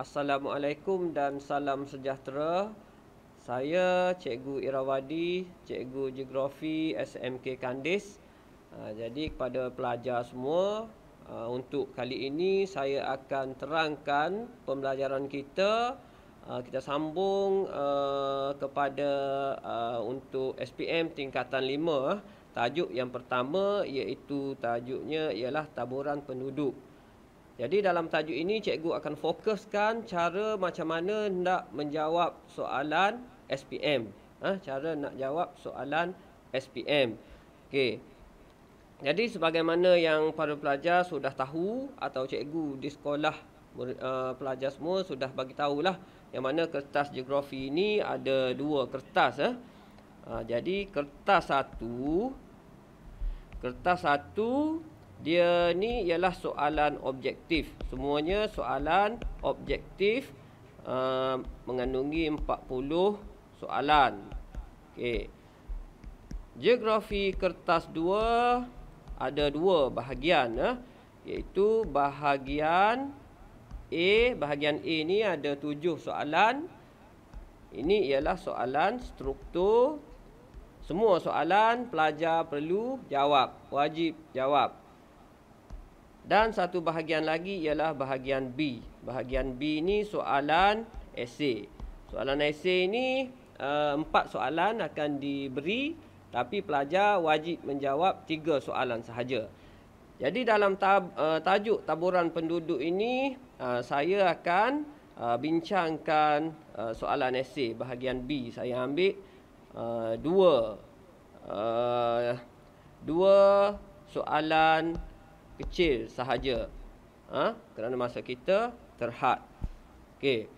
Assalamualaikum dan salam sejahtera. Saya Cikgu Irawadi, Cikgu Geografi SMK Kandis. Jadi kepada pelajar semua, untuk kali ini saya akan terangkan pembelajaran kita. Kita sambung kepada untuk SPM tingkatan 5. Tajuk yang pertama iaitu tajuknya ialah taburan penduduk. Jadi dalam tajuk ini cikgu akan fokuskan cara macam mana nak menjawab soalan SPM. Cara nak jawab soalan SPM. Okey. Jadi sebagaimana yang para pelajar sudah tahu atau cikgu di sekolah pelajar semua sudah bagi tahulah yang mana kertas geografi ini ada dua kertas. Jadi kertas satu dia ni ialah soalan objektif. Semuanya soalan objektif mengandungi 40 soalan. Okey. Geografi kertas 2 ada dua bahagian, iaitu bahagian A. Bahagian A ni ada 7 soalan. Ini ialah soalan struktur. Semua soalan pelajar perlu jawab, wajib jawab. Dan satu bahagian lagi ialah bahagian B. Bahagian B ni soalan esei. Soalan esei ni 4 soalan akan diberi, tapi pelajar wajib menjawab 3 soalan sahaja. Jadi dalam tajuk taburan penduduk ini, saya akan bincangkan soalan esei bahagian B. Saya ambil dua soalan kecil sahaja, kerana masa kita terhad. Okey.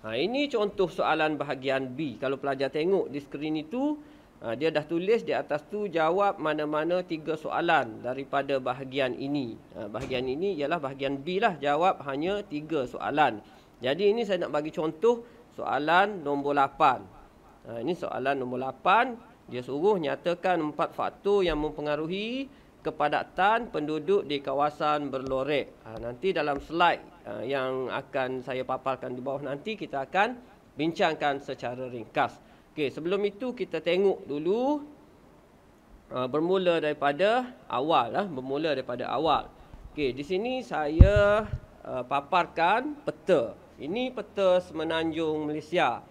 Ini contoh soalan bahagian B. Kalau pelajar tengok di skrin itu, dia dah tulis di atas tu jawab mana-mana 3 soalan daripada bahagian ini. Bahagian ini ialah bahagian B lah, jawab hanya 3 soalan. Jadi ini saya nak bagi contoh soalan nombor 8. Ini soalan nombor 8. Dia suruh nyatakan 4 faktor yang mempengaruhi kepadatan penduduk di kawasan berlorek. Nanti dalam slide yang akan saya paparkan di bawah nanti, kita akan bincangkan secara ringkas. Okey, sebelum itu kita tengok dulu bermula daripada awal. Okey, di sini saya paparkan peta. Ini peta Semenanjung Malaysia.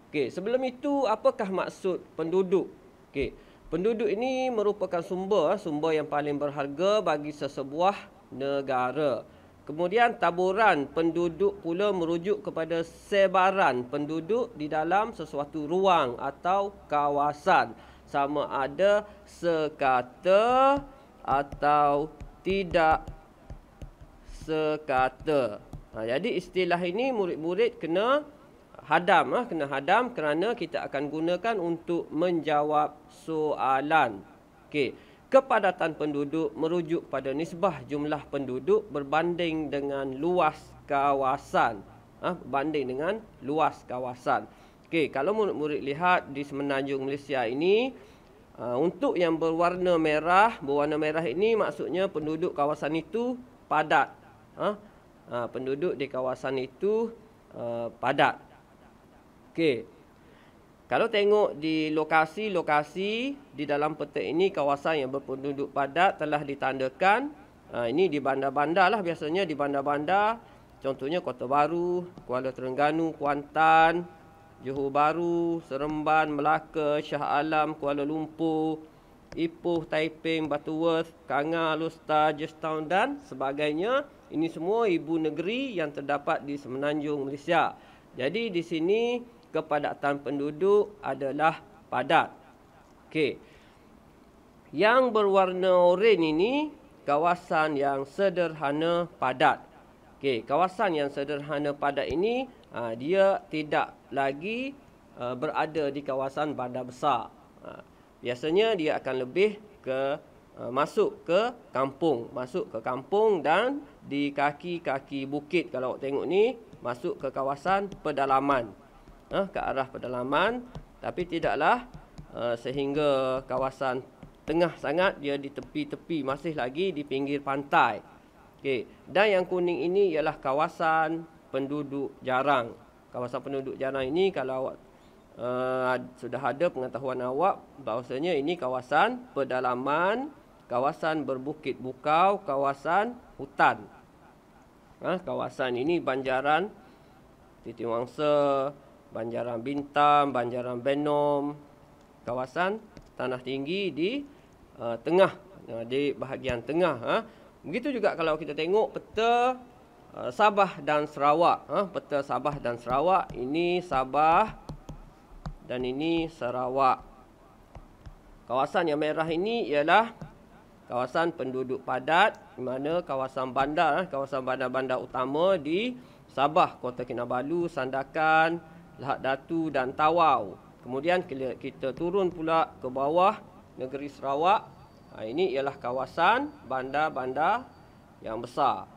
Okey, sebelum itu apakah maksud penduduk? Okey, penduduk ini merupakan sumber yang paling berharga bagi sesebuah negara. Kemudian taburan penduduk pula merujuk kepada sebaran penduduk di dalam sesuatu ruang atau kawasan, sama ada sekata atau tidak sekata. Jadi istilah ini murid-murid kena hadam kerana kita akan gunakan untuk menjawab soalan. Okey, kepadatan penduduk merujuk pada nisbah jumlah penduduk berbanding dengan luas kawasan. Okey, kalau murid-murid lihat di Semenanjung Malaysia ini, untuk yang berwarna merah ini maksudnya penduduk kawasan itu padat. Penduduk di kawasan itu padat. Okey. Kalau tengok di lokasi-lokasi di dalam peta ini, kawasan yang berpenduduk padat telah ditandakan. Ini di bandar-bandar lah, biasanya di bandar-bandar. Contohnya Kota Baru, Kuala Terengganu, Kuantan, Johor Bahru, Seremban, Melaka, Shah Alam, Kuala Lumpur, Ipoh, Taiping, Butterworth, Kanga, Alor, Georgetown dan sebagainya. Ini semua ibu negeri yang terdapat di Semenanjung Malaysia. Jadi di sini kepadatan penduduk adalah padat. Okey. Yang berwarna oranye ini kawasan yang sederhana padat. Okey, kawasan yang sederhana padat ini dia tidak lagi berada di kawasan bandar besar. Biasanya dia akan lebih ke masuk ke kampung dan di kaki-kaki bukit. Kalau awak tengok ni, masuk ke kawasan pedalaman. Ke arah pedalaman, tapi tidaklah sehingga kawasan tengah sangat, dia di tepi-tepi, masih lagi di pinggir pantai. Okey, dan yang kuning ini ialah kawasan penduduk jarang. Kawasan penduduk jarang ini kalau awak sudah ada pengetahuan awak bahawasanya ini kawasan pedalaman, kawasan berbukit bukau, kawasan hutan. Kawasan ini Banjaran Titi Wangsa, Banjaran Bintang, Banjaran Benom, kawasan tanah tinggi di tengah, di bahagian tengah. Begitu juga kalau kita tengok peta Sabah dan Sarawak. Peta Sabah dan Sarawak, ini Sabah dan ini Sarawak. Kawasan yang merah ini ialah kawasan penduduk padat, di mana kawasan bandar, kawasan bandar-bandar utama di Sabah, Kota Kinabalu, Sandakan, Lahad Datu dan Tawau. Kemudian kita turun pula ke bawah negeri Sarawak. Ini ialah kawasan bandar-bandar yang besar,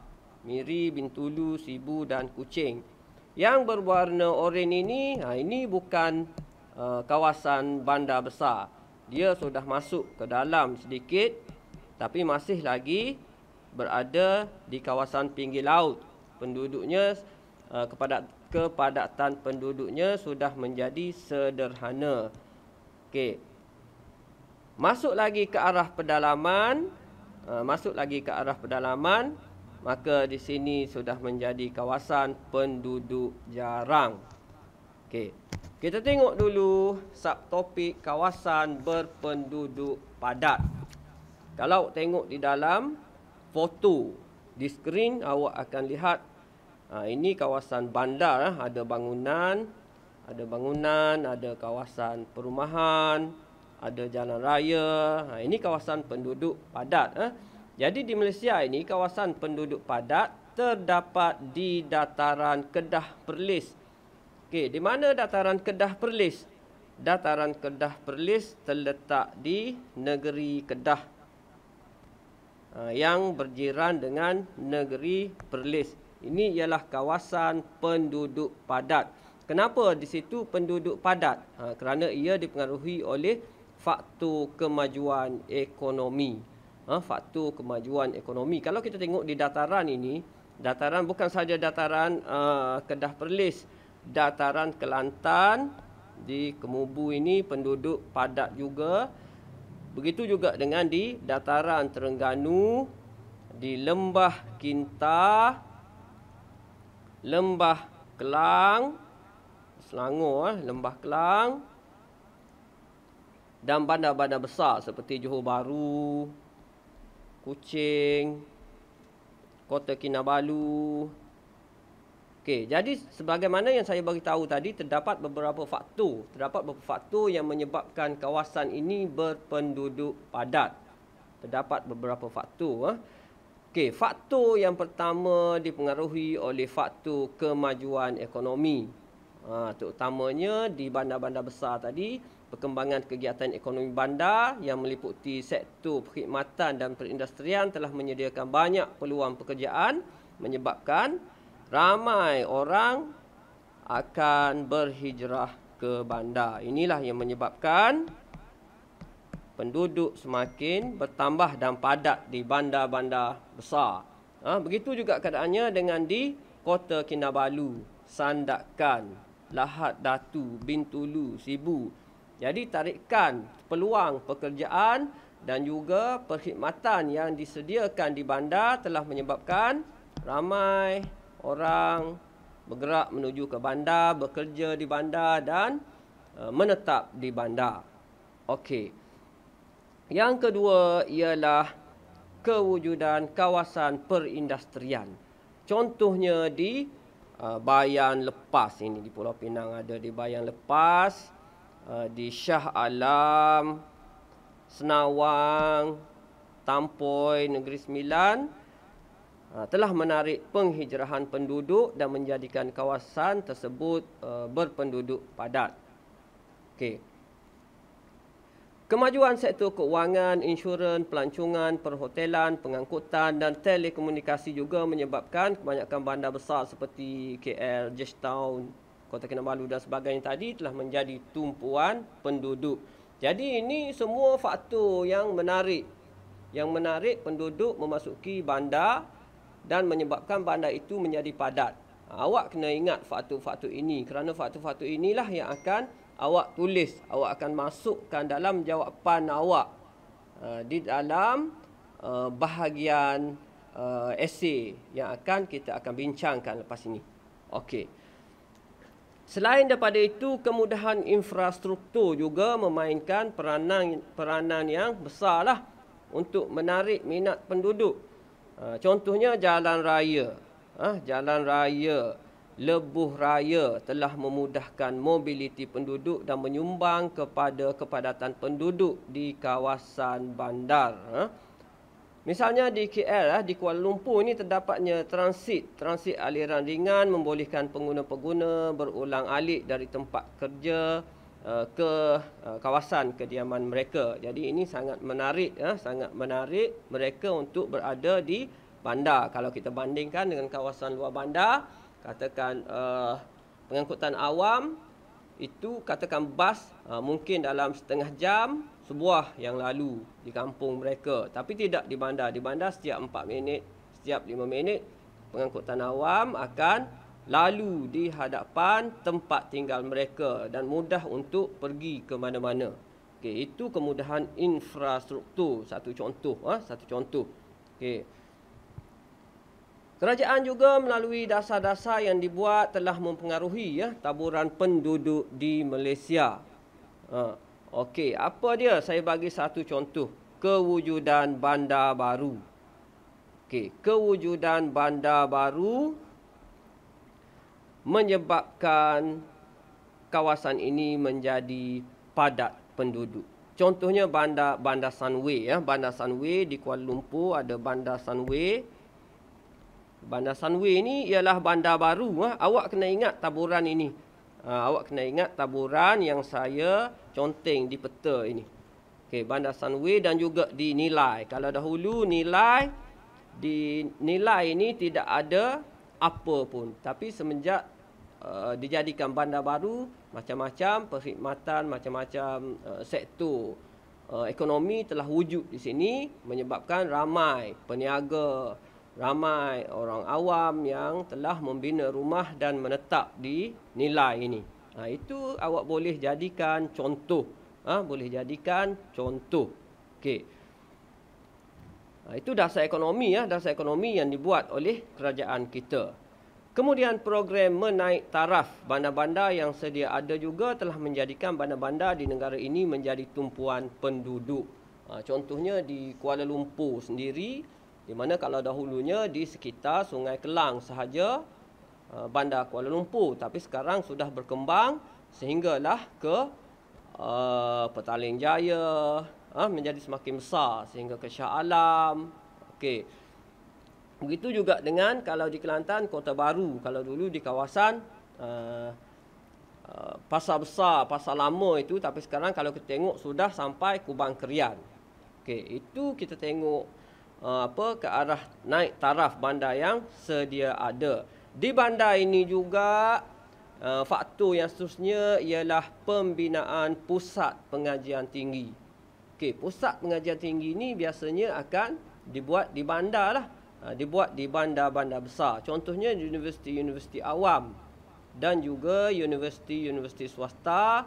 Miri, Bintulu, Sibu dan Kuching. Yang berwarna oranye ini bukan kawasan bandar besar. Dia sudah masuk ke dalam sedikit, tapi masih lagi berada di kawasan pinggir laut. Penduduknya, kepadatan penduduknya sudah menjadi sederhana. Okey. Masuk lagi ke arah pedalaman, maka di sini sudah menjadi kawasan penduduk jarang. Okey. Kita tengok dulu subtopik kawasan berpenduduk padat. Kalau tengok di dalam foto di skrin, awak akan lihat ini kawasan bandar. Ada bangunan, ada kawasan perumahan, ada jalan raya. Ini kawasan penduduk padat. Jadi di Malaysia ini kawasan penduduk padat terdapat di dataran Kedah Perlis. Okey, di mana dataran Kedah Perlis? Dataran Kedah Perlis terletak di negeri Kedah yang berjiran dengan negeri Perlis. Ini ialah kawasan penduduk padat. Kenapa di situ penduduk padat? Kerana ia dipengaruhi oleh faktor kemajuan ekonomi. Faktor kemajuan ekonomi. Kalau kita tengok di dataran ini, dataran bukan saja dataran Kedah Perlis, dataran Kelantan di Kemubu ini penduduk padat juga. Begitu juga dengan di dataran Terengganu, di Lembah Kinta, Lembah Kelang, Selangor, Lembah Kelang, dan bandar-bandar besar seperti Johor Bahru, Kuching, Kota Kinabalu. Okey, jadi sebagaimana yang saya bagi tahu tadi, terdapat beberapa faktor yang menyebabkan kawasan ini berpenduduk padat. Terdapat beberapa faktor. Okey, faktor yang pertama dipengaruhi oleh faktor kemajuan ekonomi. Terutamanya di bandar-bandar besar tadi, perkembangan kegiatan ekonomi bandar yang meliputi sektor perkhidmatan dan perindustrian telah menyediakan banyak peluang pekerjaan, menyebabkan ramai orang akan berhijrah ke bandar. Inilah yang menyebabkan penduduk semakin bertambah dan padat di bandar-bandar besar. Begitu juga keadaannya dengan di Kota Kinabalu, Sandakan, Lahad Datu, Bintulu, Sibu. Jadi tarikan peluang pekerjaan dan juga perkhidmatan yang disediakan di bandar telah menyebabkan ramai orang bergerak menuju ke bandar, bekerja di bandar dan menetap di bandar. Okey. Yang kedua ialah kewujudan kawasan perindustrian. Contohnya di Bayan Lepas ini di Pulau Pinang ada di Bayan Lepas, di Shah Alam, Senawang, Tampoi, Negeri Sembilan telah menarik penghijrahan penduduk dan menjadikan kawasan tersebut berpenduduk padat. Okey. Kemajuan sektor keuangan, insurans, pelancongan, perhotelan, pengangkutan dan telekomunikasi juga menyebabkan kebanyakan bandar besar seperti KL, Georgetown, Kota Kinabalu dan sebagainya tadi telah menjadi tumpuan penduduk. Jadi ini semua faktor yang menarik penduduk memasuki bandar dan menyebabkan bandar itu menjadi padat. Awak kena ingat faktor-faktor ini, kerana faktor-faktor inilah yang akan awak tulis, awak akan masukkan dalam jawapan awak di dalam bahagian esei yang kita akan bincangkan lepas ini. Okey. Selain daripada itu, kemudahan infrastruktur juga memainkan peranan yang besarlah untuk menarik minat penduduk. Contohnya jalan raya. Jalan raya, lebuh raya telah memudahkan mobiliti penduduk dan menyumbang kepada kepadatan penduduk di kawasan bandar. Misalnya di KL, di Kuala Lumpur ini terdapatnya transit aliran ringan membolehkan pengguna-pengguna berulang alik dari tempat kerja ke kawasan kediaman mereka. Jadi ini sangat menarik mereka untuk berada di bandar. Kalau kita bandingkan dengan kawasan luar bandar, katakan pengangkutan awam itu, katakan bas mungkin dalam setengah jam sebuah yang lalu di kampung mereka, tapi tidak di bandar. Di bandar setiap 4 minit, setiap 5 minit pengangkutan awam akan lalu di hadapan tempat tinggal mereka dan mudah untuk pergi ke mana-mana. Okey, itu kemudahan infrastruktur, satu contoh. Okey. Kerajaan juga melalui dasar-dasar yang dibuat telah mempengaruhi taburan penduduk di Malaysia. Okey, apa dia? Saya bagi satu contoh. Kewujudan bandar baru. Okey, kewujudan bandar baru menyebabkan kawasan ini menjadi padat penduduk. Contohnya bandar Sunway. Bandar Sunway di Kuala Lumpur ada bandar Sunway. Bandar Sunway ini ialah bandar baru. Awak kena ingat taburan ini. Awak kena ingat taburan yang saya conteng di peta ini. Okey, bandar Sunway dan juga di Nilai. Kalau dahulu di Nilai ini tidak ada apa pun. Tapi semenjak dijadikan bandar baru, macam-macam perkhidmatan, macam-macam sektor ekonomi telah wujud di sini, menyebabkan ramai peniaga, ramai orang awam yang telah membina rumah dan menetap di Nilai ini. Itu awak boleh jadikan contoh. Boleh jadikan contoh. Okey. Itu dasar ekonomi, dasar ekonomi yang dibuat oleh kerajaan kita. Kemudian program menaik taraf bandar-bandar yang sedia ada juga telah menjadikan bandar-bandar di negara ini menjadi tumpuan penduduk. Contohnya di Kuala Lumpur sendiri, di mana kalau dahulunya di sekitar Sungai Kelang sahaja bandar Kuala Lumpur, tapi sekarang sudah berkembang sehinggalah ke Petaling Jaya, menjadi semakin besar sehingga ke Shah Alam. Okey. Begitu juga dengan kalau di Kelantan Kota Baru, kalau dulu di kawasan Pasar Besar, Pasar Lama itu, tapi sekarang kalau kita tengok sudah sampai Kubang Kerian. Okey, itu kita tengok ke arah naik taraf bandar yang sedia ada. Di bandar ini juga faktor yang seterusnya ialah pembinaan pusat pengajian tinggi. Okey, pusat pengajian tinggi ini biasanya akan dibuat di bandar lah. Dibuat di bandar-bandar besar. Contohnya universiti-universiti awam dan juga universiti-universiti swasta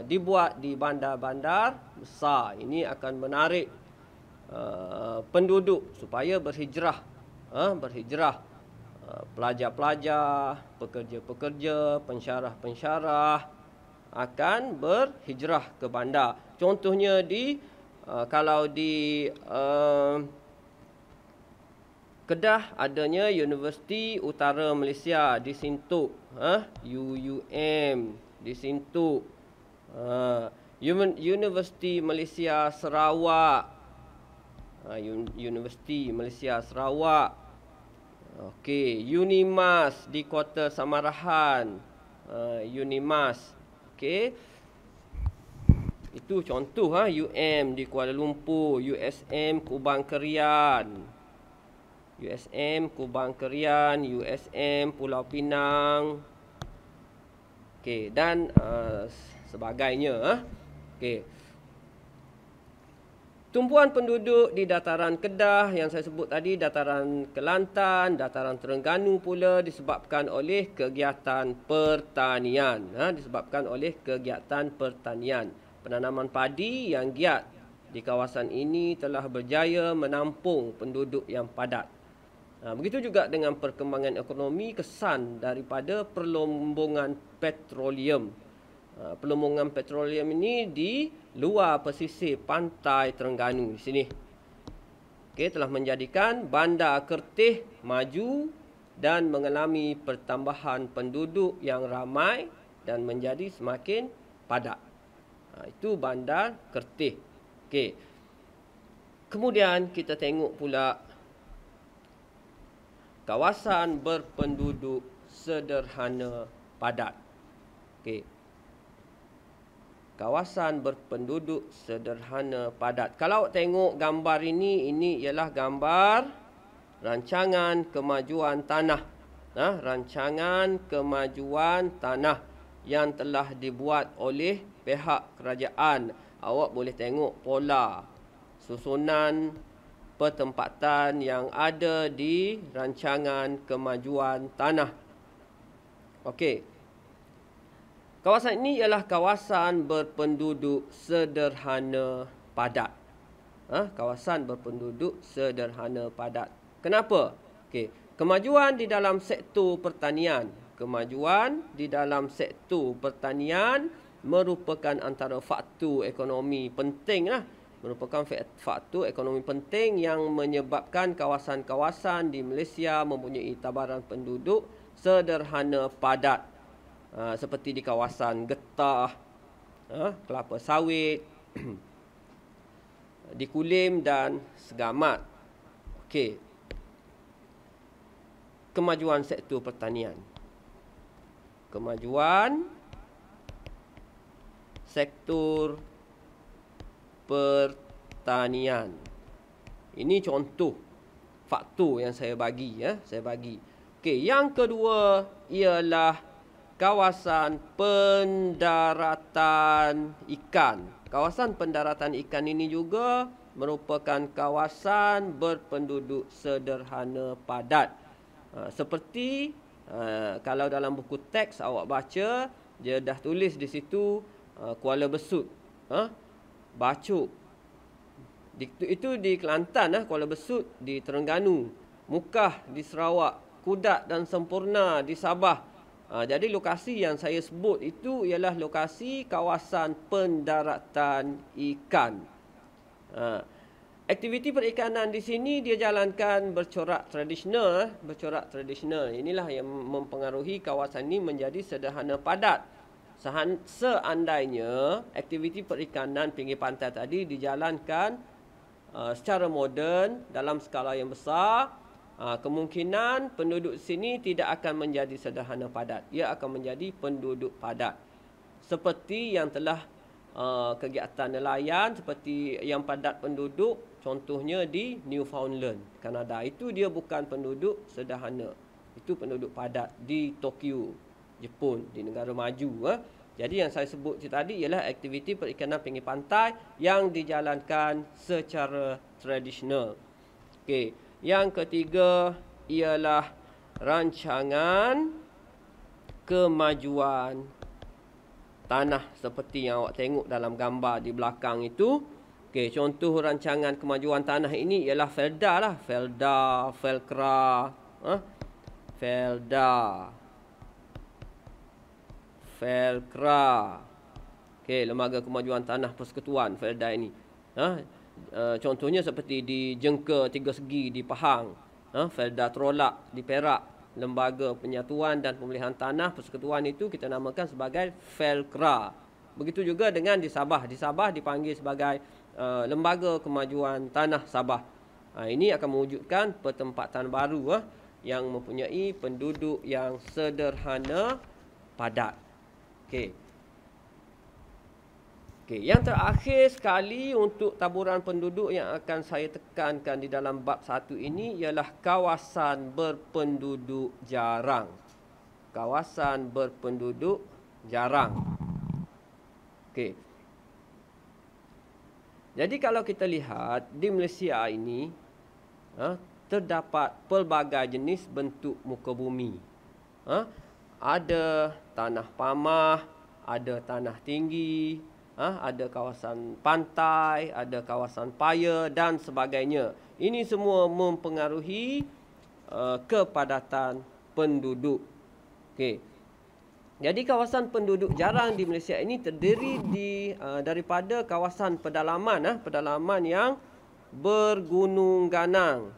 dibuat di bandar-bandar besar. Ini akan menarik penduduk supaya berhijrah. Pelajar-pelajar, pekerja-pekerja, pensyarah-pensyarah akan berhijrah ke bandar. Contohnya kalau di Kedah adanya Universiti Utara Malaysia di Sintuk, UUM di Sintuk. Universiti Malaysia Sarawak, Universiti Malaysia Sarawak. Okey, Unimas di Kota Samarahan, Unimas. Okey. Itu contoh UM di Kuala Lumpur, USM Kubang Kerian. USM Kubang Kerian, USM Pulau Pinang. Okey, dan sebagainya. Okey. Tumpuan penduduk di dataran Kedah yang saya sebut tadi, dataran Kelantan, dataran Terengganu pula disebabkan oleh kegiatan pertanian. Disebabkan oleh kegiatan pertanian. Penanaman padi yang giat di kawasan ini telah berjaya menampung penduduk yang padat. Begitu juga dengan perkembangan ekonomi, kesan daripada perlombongan petroleum. Perlombongan petroleum ini di luar pesisir pantai Terengganu di sini. Telah menjadikan Bandar Kertih maju dan mengalami pertambahan penduduk yang ramai dan menjadi semakin padat. Itu Bandar Kertih. Kemudian kita tengok pula kawasan berpenduduk sederhana padat. Kawasan berpenduduk sederhana padat. Kalau tengok gambar ini ialah gambar rancangan kemajuan tanah. Rancangan kemajuan tanah yang telah dibuat oleh pihak kerajaan. Awak boleh tengok pola susunan pertempatan yang ada di rancangan kemajuan tanah. Kawasan ini ialah kawasan berpenduduk sederhana padat. Kawasan berpenduduk sederhana padat. Kenapa? Kemajuan di dalam sektor pertanian. Kemajuan di dalam sektor pertanian merupakan antara faktor ekonomi penting. Merupakan faktor ekonomi penting yang menyebabkan kawasan-kawasan di Malaysia mempunyai tabaran penduduk sederhana padat. Seperti di kawasan getah, kelapa sawit, di Kulim dan Segamat. Kemajuan sektor pertanian. Kemajuan sektor pertanian. Ini contoh faktor yang saya bagi. Yang kedua ialah kawasan pendaratan ikan. Kawasan pendaratan ikan ini juga merupakan kawasan berpenduduk sederhana padat. Seperti kalau dalam buku teks awak baca, dia dah tulis di situ Kuala Besut, Bacuk. Itu di Kelantan, Kuala Besut di Terengganu, Mukah di Sarawak, Kudat dan Sempurna di Sabah. Jadi lokasi yang saya sebut itu ialah lokasi kawasan pendaratan ikan. Aktiviti perikanan di sini dia jalankan bercorak tradisional. Inilah yang mempengaruhi kawasan ini menjadi sederhana padat. Seandainya aktiviti perikanan pinggir pantai tadi dijalankan secara moden dalam skala yang besar, kemungkinan penduduk sini tidak akan menjadi sederhana padat. Ia akan menjadi penduduk padat. Seperti yang telah kegiatan nelayan, seperti yang padat penduduk, contohnya di Newfoundland, Kanada. Itu dia bukan penduduk sederhana. Itu penduduk padat di Tokyo, Jepun, di negara maju. Jadi yang saya sebut tadi ialah aktiviti perikanan pinggir pantai yang dijalankan secara tradisional. Yang ketiga ialah rancangan kemajuan tanah seperti yang awak tengok dalam gambar di belakang itu. Contoh rancangan kemajuan tanah ini ialah Felda, Felkra, Lembaga Kemajuan Tanah Persekutuan Felda ini. Contohnya seperti di Jengka Tiga Segi di Pahang, Felda Trolak di Perak, Lembaga Penyatuan dan Pemulihan Tanah Persekutuan itu kita namakan sebagai Felkra. Begitu juga dengan di Sabah. Di Sabah dipanggil sebagai Lembaga Kemajuan Tanah Sabah. Ini akan mewujudkan pertempatan baru yang mempunyai penduduk yang sederhana padat. Yang terakhir sekali untuk taburan penduduk yang akan saya tekankan di dalam bab 1 ini ialah kawasan berpenduduk jarang. Kawasan berpenduduk jarang. Jadi kalau kita lihat di Malaysia ini, terdapat pelbagai jenis bentuk muka bumi. Ada tanah pamah, ada tanah tinggi, ada kawasan pantai, ada kawasan paya dan sebagainya. Ini semua mempengaruhi kepadatan penduduk. Okey. Jadi kawasan penduduk jarang di Malaysia ini terdiri daripada kawasan pedalaman, pedalaman yang bergunung ganang.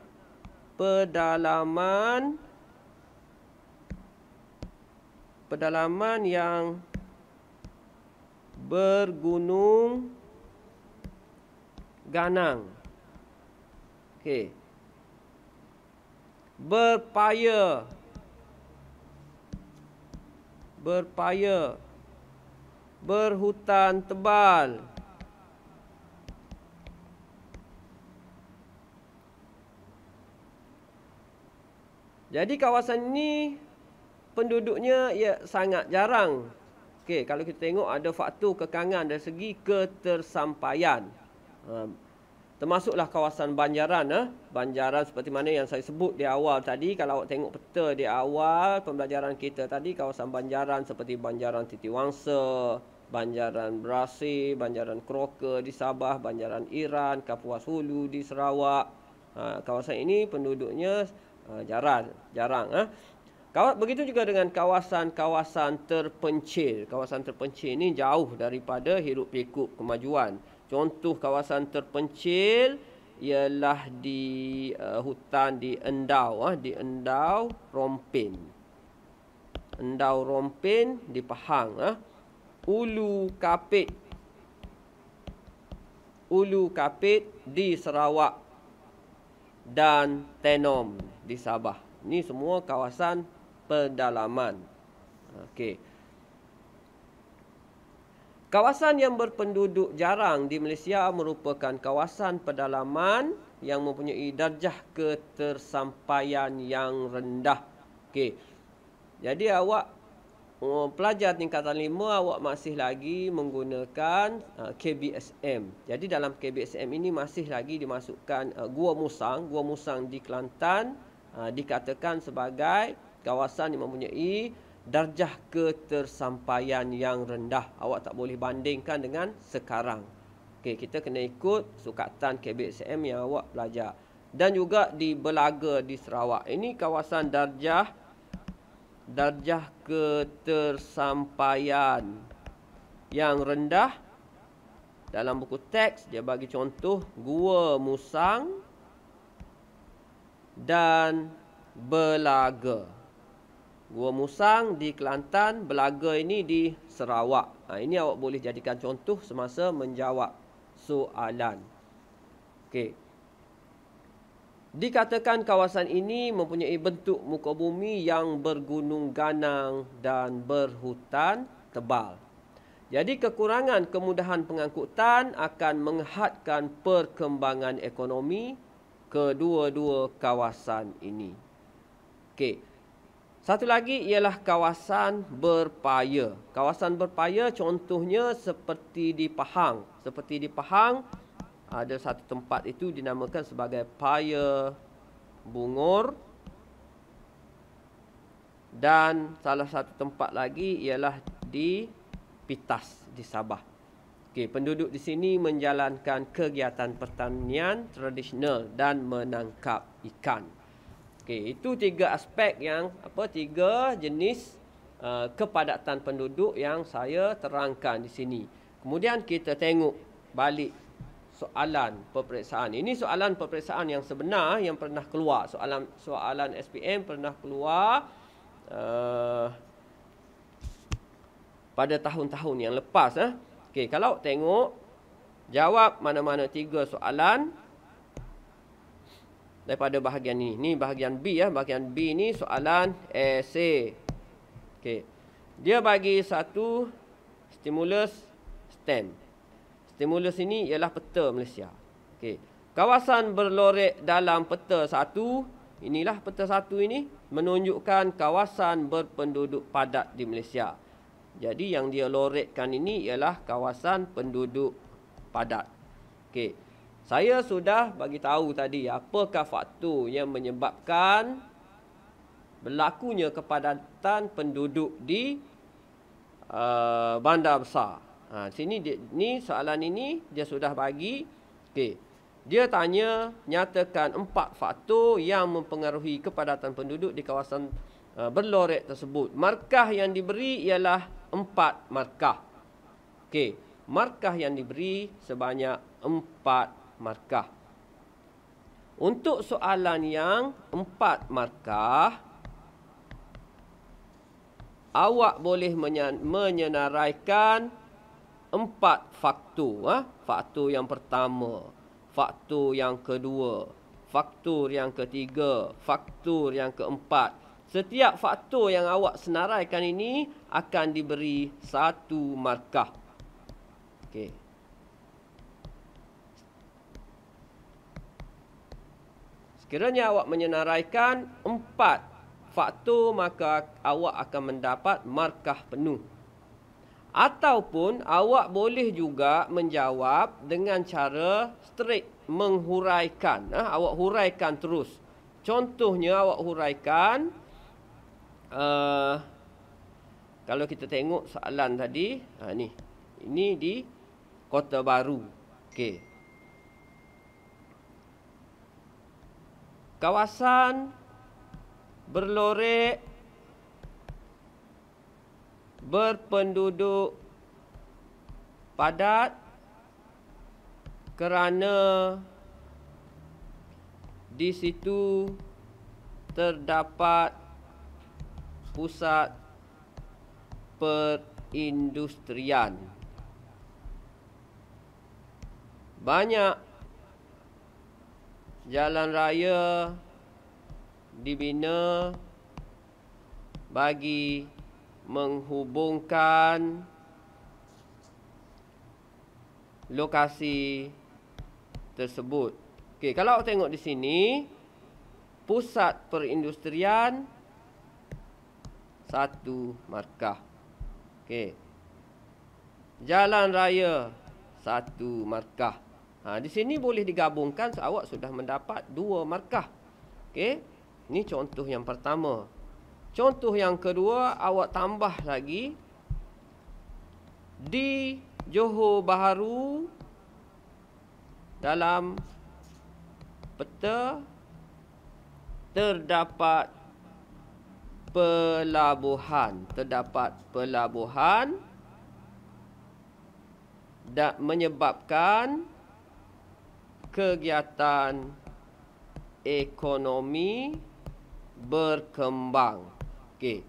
Pedalaman yang bergunung ganang. Okey. Berpaya, berhutan tebal, jadi kawasan ini penduduknya sangat jarang. Okey, kalau kita tengok ada faktor kekangan dari segi ketersampaian. Termasuklah kawasan banjaran. Banjaran seperti mana yang saya sebut di awal tadi. Kalau awak tengok peta di awal pembelajaran kita tadi, kawasan banjaran seperti banjaran Titiwangsa, banjaran Berasih, banjaran Keroka di Sabah, banjaran Iran, Kapuas Hulu di Sarawak. Kawasan ini penduduknya jarang. Begitu juga dengan kawasan-kawasan terpencil. Kawasan terpencil ini jauh daripada hiruk pikuk kemajuan. Contoh kawasan terpencil ialah di hutan di Endau, Rompin. Endau Rompin di Pahang, Ulu Kapit di Sarawak dan Tenom di Sabah. Ini semua kawasan pedalaman. Okey. Kawasan yang berpenduduk jarang di Malaysia merupakan kawasan pedalaman yang mempunyai darjah ketersampaian yang rendah. Okey. Jadi awak pelajar tingkatan 5, awak masih lagi menggunakan KBSM. Jadi dalam KBSM ini masih lagi dimasukkan Gua Musang. Gua Musang di Kelantan dikatakan sebagai kawasan yang mempunyai darjah ketersampaian yang rendah. Awak tak boleh bandingkan dengan sekarang. Okey, kita kena ikut sukatan KBSM yang awak belajar. Dan juga di Belaga di Sarawak. Ini kawasan darjah ketersampaian yang rendah. Dalam buku teks dia bagi contoh Gua Musang dan Belaga. Gua Musang di Kelantan, Belaga ini di Sarawak. Ini awak boleh jadikan contoh semasa menjawab soalan. Okey. Dikatakan kawasan ini mempunyai bentuk muka bumi yang bergunung ganang dan berhutan tebal. Jadi kekurangan kemudahan pengangkutan akan menghadkan perkembangan ekonomi kedua-dua kawasan ini. Okey. Satu lagi ialah kawasan berpaya. Kawasan berpaya contohnya seperti di Pahang. Seperti di Pahang, ada satu tempat itu dinamakan sebagai Paya Bungur. Dan salah satu tempat lagi ialah di Pitas di Sabah. Okey, penduduk di sini menjalankan kegiatan pertanian tradisional dan menangkap ikan. Okey, itu tiga aspek tiga jenis kepadatan penduduk yang saya terangkan di sini. Kemudian kita tengok balik soalan peperiksaan. Ini soalan peperiksaan yang sebenar yang pernah keluar. Soalan SPM pernah keluar pada tahun-tahun yang lepas. Okey, kalau tengok jawab mana-mana tiga soalan daripada bahagian ini. Ni bahagian B Bahagian B ni soalan esei. Okey. Dia bagi satu stimulus STEM. Stimulus ini ialah peta Malaysia. Okey. Kawasan berlorek dalam peta 1, inilah peta 1 ini menunjukkan kawasan berpenduduk padat di Malaysia. Jadi yang dia lorekkan ini ialah kawasan penduduk padat. Okey. Saya sudah bagi tahu tadi apakah faktor yang menyebabkan berlakunya kepadatan penduduk di bandar besar. Sini ni soalan ini dia sudah bagi. Okey. Dia tanya nyatakan 4 faktor yang mempengaruhi kepadatan penduduk di kawasan berlorek tersebut. Markah yang diberi ialah 4 markah. Okey. Markah yang diberi sebanyak 4 markah. Untuk soalan yang 4 markah, awak boleh menyenaraikan 4 faktor. Faktor yang pertama, faktor yang kedua, faktor yang ketiga, faktor yang keempat. Setiap faktor yang awak senaraikan ini akan diberi 1 markah. Okey. Sekiranya awak menyenaraikan 4 faktor, maka awak akan mendapat markah penuh. Ataupun awak boleh juga menjawab dengan cara straight, menghuraikan. Awak huraikan terus. Contohnya awak huraikan, kalau kita tengok soalan tadi, ni. Ini di Kota Baru. Okey. Kawasan berlorek berpenduduk padat kerana di situ terdapat pusat perindustrian. Banyak jalan raya dibina bagi menghubungkan lokasi tersebut. Okey, kalau awak tengok di sini, pusat perindustrian 1 markah. Okey. Jalan raya 1 markah. Di sini boleh digabungkan, so awak sudah mendapat 2 markah. Okey. Ini contoh yang pertama. Contoh yang kedua, awak tambah lagi. Di Johor Bahru dalam peta terdapat pelabuhan. Dan menyebabkan kegiatan ekonomi berkembang. Okey.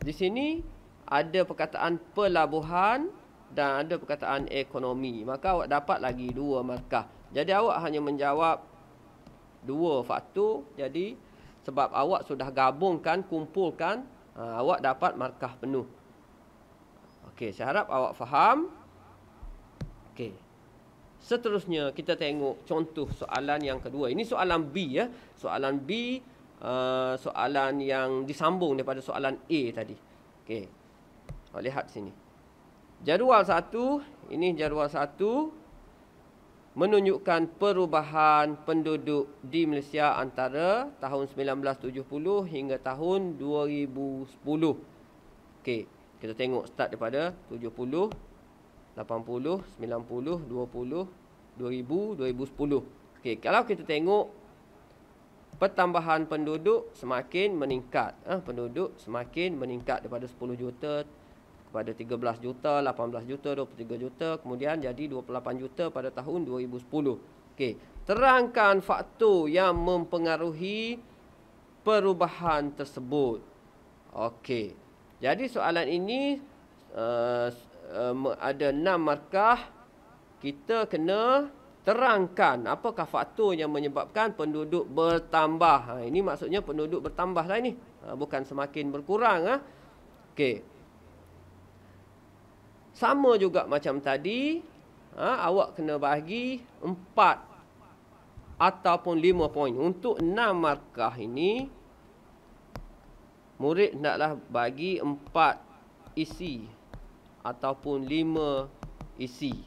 Di sini ada perkataan pelabuhan dan ada perkataan ekonomi. Maka awak dapat lagi 2 markah. Jadi awak hanya menjawab 2 faktor. Jadi sebab awak sudah gabungkan, kumpulkan, awak dapat markah penuh. Okey, saya harap awak faham. Okey. Seterusnya kita tengok contoh soalan yang kedua. Ini soalan B ya. Soalan B, soalan yang disambung daripada soalan A tadi. Okey. Awak lihat sini. Jadual 1, ini jadual 1 menunjukkan perubahan penduduk di Malaysia antara tahun 1970 hingga tahun 2010. Okey, kita tengok start daripada 70, 80, 90, 20, 2000, 2010. Okey, kalau kita tengok pertambahan penduduk semakin meningkat. Penduduk semakin meningkat daripada 10 juta kepada 13 juta, 18 juta, 23 juta, kemudian jadi 28 juta pada tahun 2010. Okey, terangkan faktor yang mempengaruhi perubahan tersebut. Okey. Jadi soalan ini ada 6 markah. Kita kena terangkan apakah faktor yang menyebabkan penduduk bertambah. Ini maksudnya penduduk bertambah lah ini. Bukan semakin berkurang. Okey. Sama juga macam tadi. Awak kena bagi 4 ataupun 5 poin. Untuk 6 markah ini, murid hendaklah bagi 4 isi ataupun 5 isi.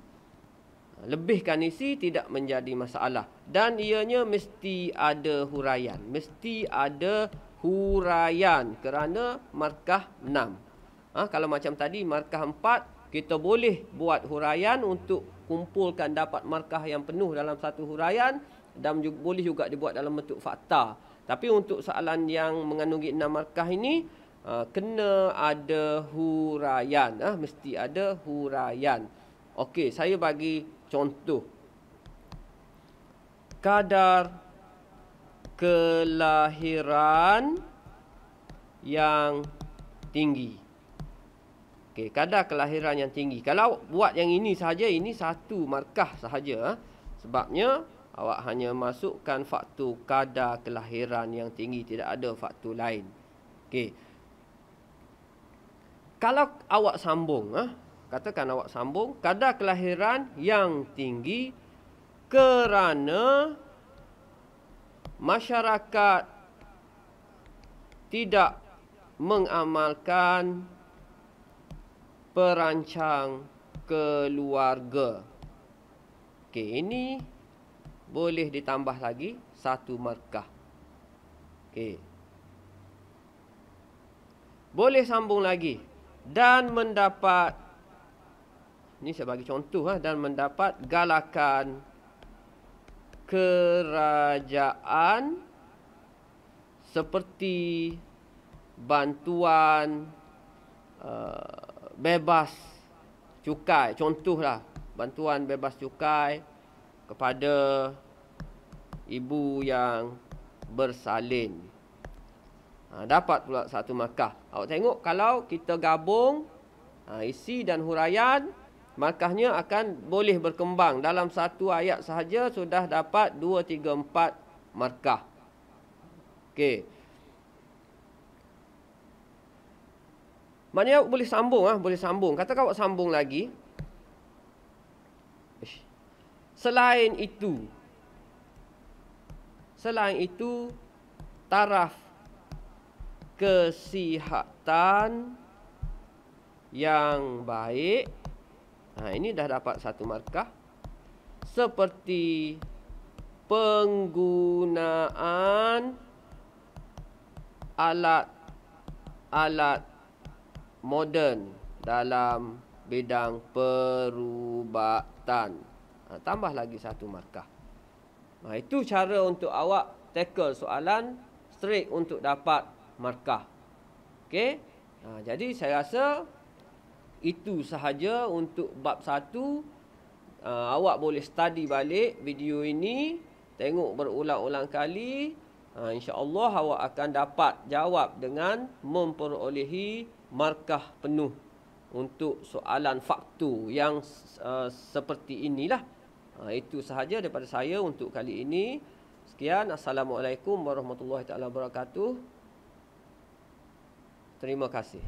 Lebihkan isi tidak menjadi masalah. Dan ianya mesti ada huraian. Mesti ada huraian kerana markah 6. Kalau macam tadi markah 4, kita boleh buat huraian untuk kumpulkan dapat markah yang penuh dalam satu huraian. Dan boleh juga dibuat dalam bentuk fakta. Tapi untuk soalan yang mengandungi 6 markah ini, kena ada huraian. Mesti ada huraian. Okey, saya bagi contoh. Kadar kelahiran yang tinggi. Okey, kadar kelahiran yang tinggi. Kalau buat yang ini sahaja, ini satu markah sahaja. Sebabnya awak hanya masukkan faktor kadar kelahiran yang tinggi, tidak ada faktor lain. Okey. Kalau awak sambung, katakan awak sambung, kadar kelahiran yang tinggi kerana masyarakat tidak mengamalkan perancang keluarga. Okey, ini boleh ditambah lagi satu markah. Okey. Boleh sambung lagi. Dan mendapat, ini saya bagi contoh, dan mendapat galakan kerajaan seperti bantuan bebas cukai. Contohlah, bantuan bebas cukai kepada ibu yang bersalin. Dapat pula satu markah. Awak tengok kalau kita gabung isi dan huraian, markahnya akan boleh berkembang. Dalam satu ayat sahaja sudah dapat 2, 3, 4 markah. Okey. Maknanya boleh sambung, boleh sambung. Katakan awak sambung lagi. Selain itu, taraf kesihatan yang baik. Ini dah dapat satu markah. Seperti penggunaan alat-alat moden dalam bidang perubatan. Tambah lagi satu markah. Itu cara untuk awak tackle soalan straight untuk dapat markah. Okey. Jadi saya rasa itu sahaja untuk bab 1. Awak boleh study balik video ini, tengok berulang-ulang kali. InsyaAllah awak akan dapat jawab dengan memperolehi markah penuh untuk soalan faktor yang seperti inilah. Itu sahaja daripada saya untuk kali ini. Sekian. Assalamualaikum warahmatullahi wabarakatuh. Terima kasih.